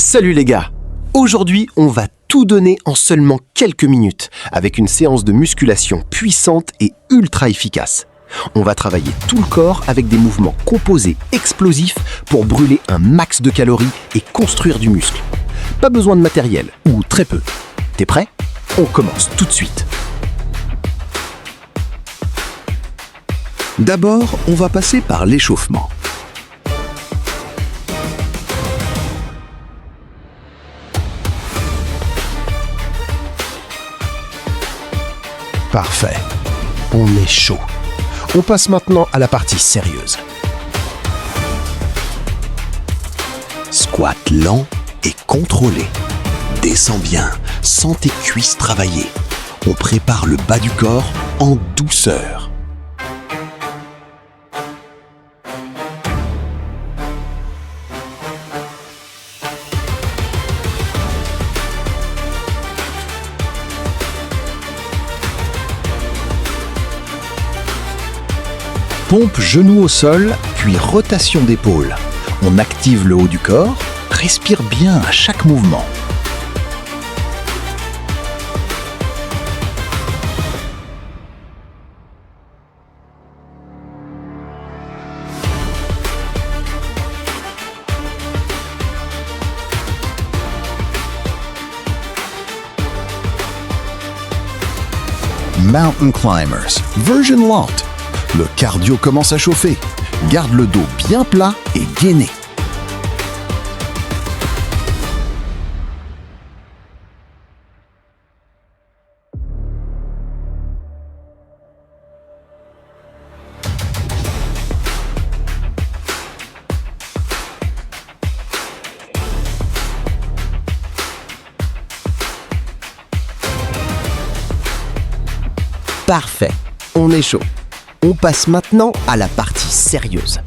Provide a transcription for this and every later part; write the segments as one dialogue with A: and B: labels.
A: Salut les gars! Aujourd'hui, on va tout donner en seulement quelques minutes avec une séance de musculation puissante et ultra efficace. On va travailler tout le corps avec des mouvements composés explosifs pour brûler un max de calories et construire du muscle. Pas besoin de matériel, ou très peu. T'es prêt? On commence tout de suite.
B: D'abord, on va passer par l'échauffement.
A: Parfait. On est chaud. On passe maintenant à la partie sérieuse.
B: Squat lent et contrôlé. Descends bien, sens tes cuisses travailler. On prépare le bas du corps en douceur.
A: Pompe genou au sol, puis rotation d'épaule. On active le haut du corps, respire bien à chaque mouvement.
B: Mountain Climbers, version lente. Le cardio commence à chauffer. Garde le dos bien plat et gainé.
A: Parfait, on est chaud. On passe maintenant à la partie sérieuse.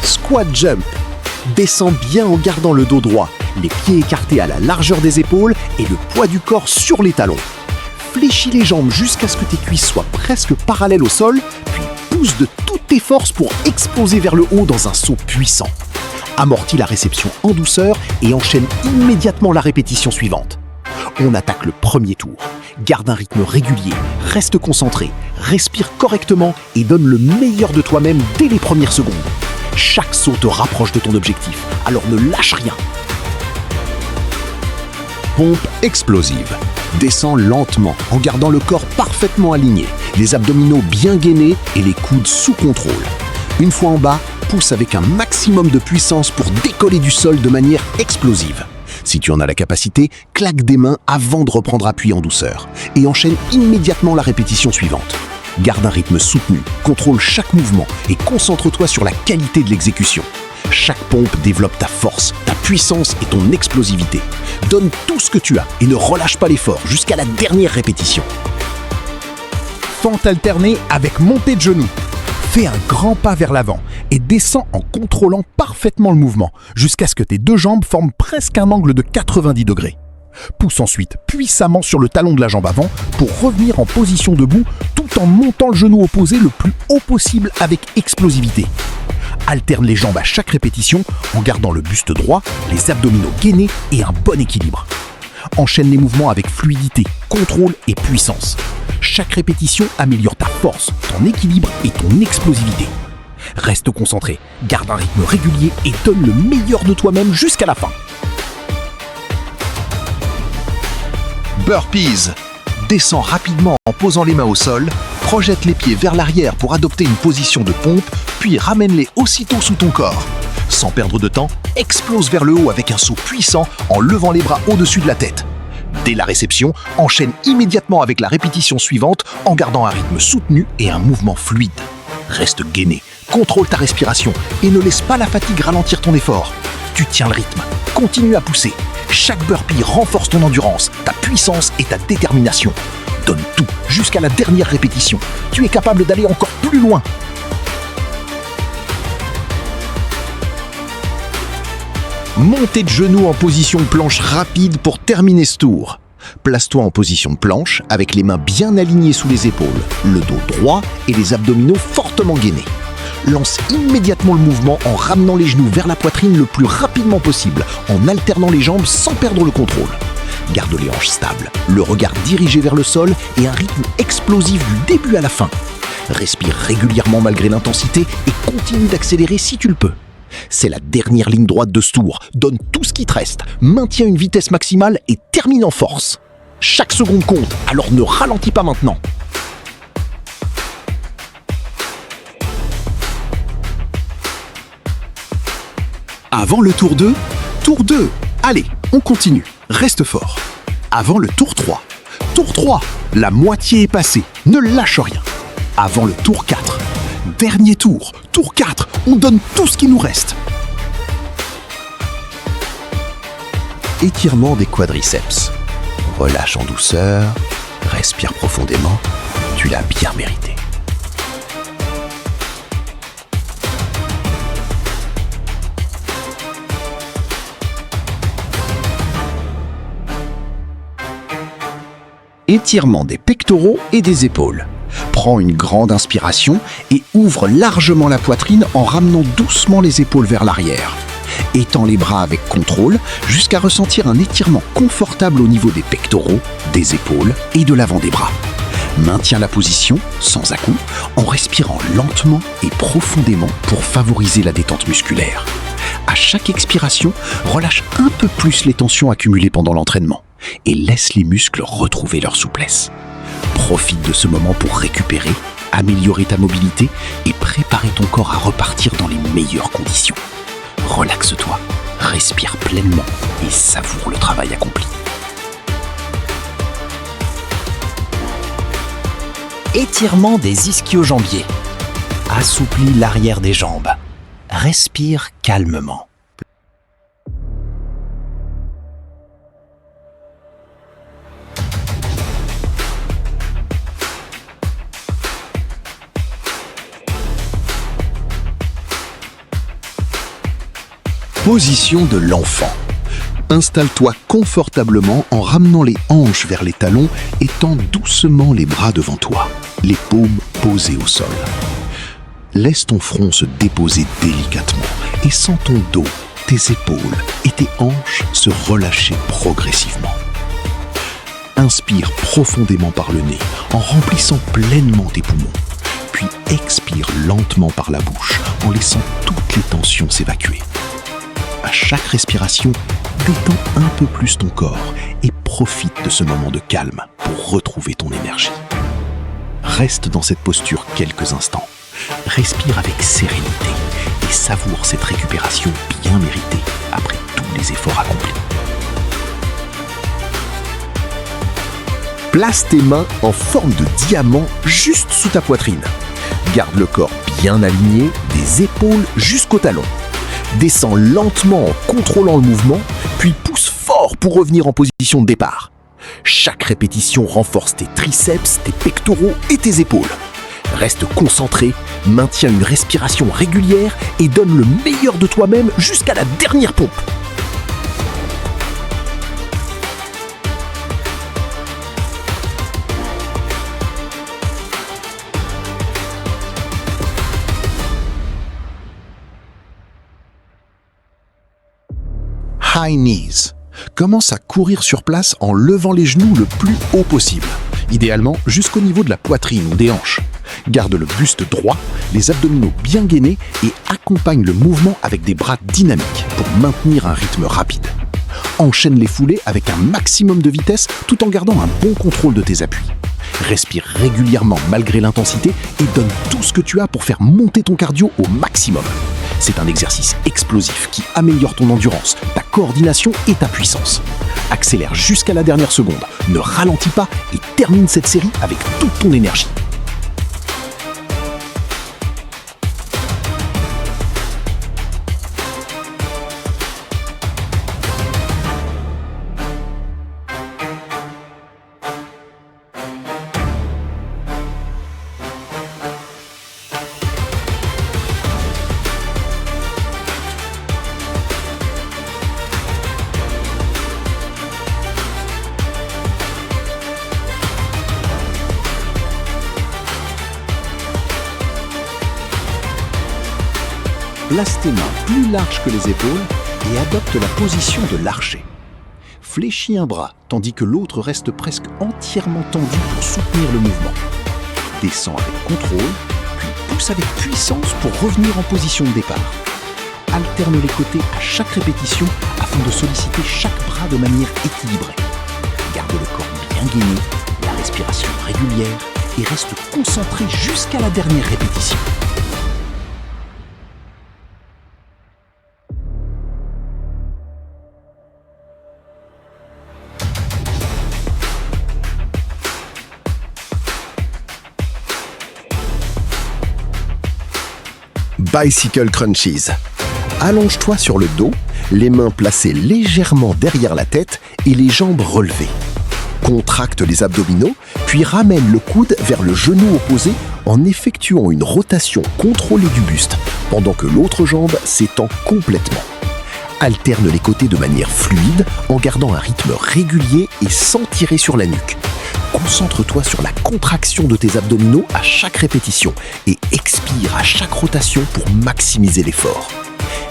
A: Squat jump. Descends bien en gardant le dos droit, les pieds écartés à la largeur des épaules et le poids du corps sur les talons. Fléchis les jambes jusqu'à ce que tes cuisses soient presque parallèles au sol, puis pousse de toutes tes forces pour exploser vers le haut dans un saut puissant. Amortis la réception en douceur et enchaîne immédiatement la répétition suivante. On attaque le premier tour. Garde un rythme régulier, reste concentré, respire correctement et donne le meilleur de toi-même dès les premières secondes. Chaque saut te rapproche de ton objectif, alors ne lâche rien.
B: Pompe explosive. Descends lentement en gardant le corps parfaitement aligné, les abdominaux bien gainés et les coudes sous contrôle. Une fois en bas, pousse avec un maximum de puissance pour décoller du sol de manière explosive. Si tu en as la capacité, claque des mains avant de reprendre appui en douceur et enchaîne immédiatement la répétition suivante. Garde un rythme soutenu, contrôle chaque mouvement et concentre-toi sur la qualité de l'exécution. Chaque pompe développe ta force, ta puissance et ton explosivité. Donne tout ce que tu as et ne relâche pas l'effort jusqu'à la dernière répétition.
C: Fente alternée avec montée de genoux. Fais un grand pas vers l'avant et descends en contrôlant parfaitement le mouvement jusqu'à ce que tes deux jambes forment presque un angle de 90 degrés. Pousse ensuite puissamment sur le talon de la jambe avant pour revenir en position debout tout en montant le genou opposé le plus haut possible avec explosivité. Alterne les jambes à chaque répétition en gardant le buste droit, les abdominaux gainés et un bon équilibre. Enchaîne les mouvements avec fluidité, contrôle et puissance. Chaque répétition améliore ta force, ton équilibre et ton explosivité. Reste concentré, garde un rythme régulier et donne le meilleur de toi-même jusqu'à la fin.
B: Burpees. Descends rapidement en posant les mains au sol, projette les pieds vers l'arrière pour adopter une position de pompe, puis ramène-les aussitôt sous ton corps. Sans perdre de temps, explose vers le haut avec un saut puissant en levant les bras au-dessus de la tête. Dès la réception, enchaîne immédiatement avec la répétition suivante en gardant un rythme soutenu et un mouvement fluide. Reste gainé, contrôle ta respiration et ne laisse pas la fatigue ralentir ton effort. Tu tiens le rythme, continue à pousser. Chaque burpee renforce ton endurance, ta puissance et ta détermination. Donne tout jusqu'à la dernière répétition. Tu es capable d'aller encore plus loin. Montée de genoux en position planche rapide pour terminer ce tour. Place-toi en position planche avec les mains bien alignées sous les épaules, le dos droit et les abdominaux fortement gainés. lance immédiatement le mouvement en ramenant les genoux vers la poitrine le plus rapidement possible, en alternant les jambes sans perdre le contrôle. Garde les hanches stables, le regard dirigé vers le sol et un rythme explosif du début à la fin. Respire régulièrement malgré l'intensité et continue d'accélérer si tu le peux. C'est la dernière ligne droite de ce tour. Donne tout ce qui te reste, maintiens une vitesse maximale et termine en force. Chaque seconde compte, alors ne ralentis pas maintenant.
C: Avant le tour 2, allez, on continue, reste fort. Avant le tour 3, la moitié est passée, ne lâche rien. Avant le tour 4, dernier tour 4, on donne tout ce qui nous reste.
B: Étirement des quadriceps. Relâche en douceur, respire profondément, tu l'as bien mérité. Étirement des pectoraux et des épaules. Prends une grande inspiration et ouvre largement la poitrine en ramenant doucement les épaules vers l'arrière. Étends les bras avec contrôle jusqu'à ressentir un étirement confortable au niveau des pectoraux, des épaules et de l'avant des bras. Maintiens la position, sans à-coups, en respirant lentement et profondément pour favoriser la détente musculaire. À chaque expiration, relâche un peu plus les tensions accumulées pendant l'entraînement et laisse les muscles retrouver leur souplesse. Profite de ce moment pour récupérer, améliorer ta mobilité et préparer ton corps à repartir dans les meilleures conditions. Relaxe-toi, respire pleinement et savoure le travail accompli. Étirement des ischio-jambiers. Assouplis l'arrière des jambes. Respire calmement.
C: Position de l'enfant. Installe-toi confortablement en ramenant les hanches vers les talons et tends doucement les bras devant toi, les paumes posées au sol. Laisse ton front se déposer délicatement et sens ton dos, tes épaules et tes hanches se relâcher progressivement. Inspire profondément par le nez en remplissant pleinement tes poumons, puis expire lentement par la bouche en laissant toutes les tensions s'évacuer. À chaque respiration, détends un peu plus ton corps et profite de ce moment de calme pour retrouver ton énergie. Reste dans cette posture quelques instants. Respire avec sérénité et savoure cette récupération bien méritée après tous les efforts accomplis. Place tes mains en forme de diamant juste sous ta poitrine. Garde le corps bien aligné, des épaules jusqu'aux talons. Descends lentement en contrôlant le mouvement, puis pousse fort pour revenir en position de départ. Chaque répétition renforce tes triceps, tes pectoraux et tes épaules. Reste concentré, maintiens une respiration régulière et donne le meilleur de toi-même jusqu'à la dernière pompe. High knees. Commence à courir sur place en levant les genoux le plus haut possible, idéalement jusqu'au niveau de la poitrine ou des hanches. Garde le buste droit, les abdominaux bien gainés et accompagne le mouvement avec des bras dynamiques pour maintenir un rythme rapide. Enchaîne les foulées avec un maximum de vitesse tout en gardant un bon contrôle de tes appuis. Respire régulièrement malgré l'intensité et donne tout ce que tu as pour faire monter ton cardio au maximum. C'est un exercice explosif qui améliore ton endurance, ta coordination et ta puissance. Accélère jusqu'à la dernière seconde, ne ralentis pas et termine cette série avec toute ton énergie.
A: Place tes mains plus larges que les épaules et adopte la position de l'archer. Fléchis un bras tandis que l'autre reste presque entièrement tendu pour soutenir le mouvement. Descends avec contrôle, puis pousse avec puissance pour revenir en position de départ. Alterne les côtés à chaque répétition afin de solliciter chaque bras de manière équilibrée. Garde le corps bien gainé, la respiration régulière et reste concentré jusqu'à la dernière répétition. Bicycle Crunchies. Allonge-toi sur le dos, les mains placées légèrement derrière la tête et les jambes relevées. Contracte les abdominaux, puis ramène le coude vers le genou opposé en effectuant une rotation contrôlée du buste, pendant que l'autre jambe s'étend complètement. Alterne les côtés de manière fluide en gardant un rythme régulier et sans tirer sur la nuque. Concentre-toi sur la contraction de tes abdominaux à chaque répétition et expire à chaque rotation pour maximiser l'effort.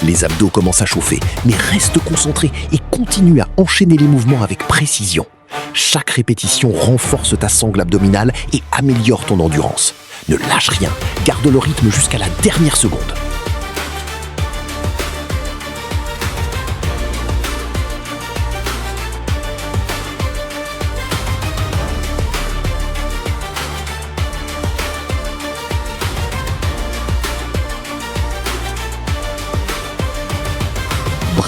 A: Les abdos commencent à chauffer, mais reste concentré et continue à enchaîner les mouvements avec précision. Chaque répétition renforce ta sangle abdominale et améliore ton endurance. Ne lâche rien, garde le rythme jusqu'à la dernière seconde.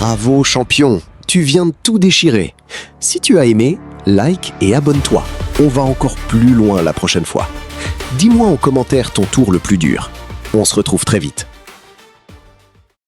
A: Bravo champion, tu viens de tout déchirer. Si tu as aimé, like et abonne-toi. On va encore plus loin la prochaine fois. Dis-moi en commentaire ton tour le plus dur. On se retrouve très vite.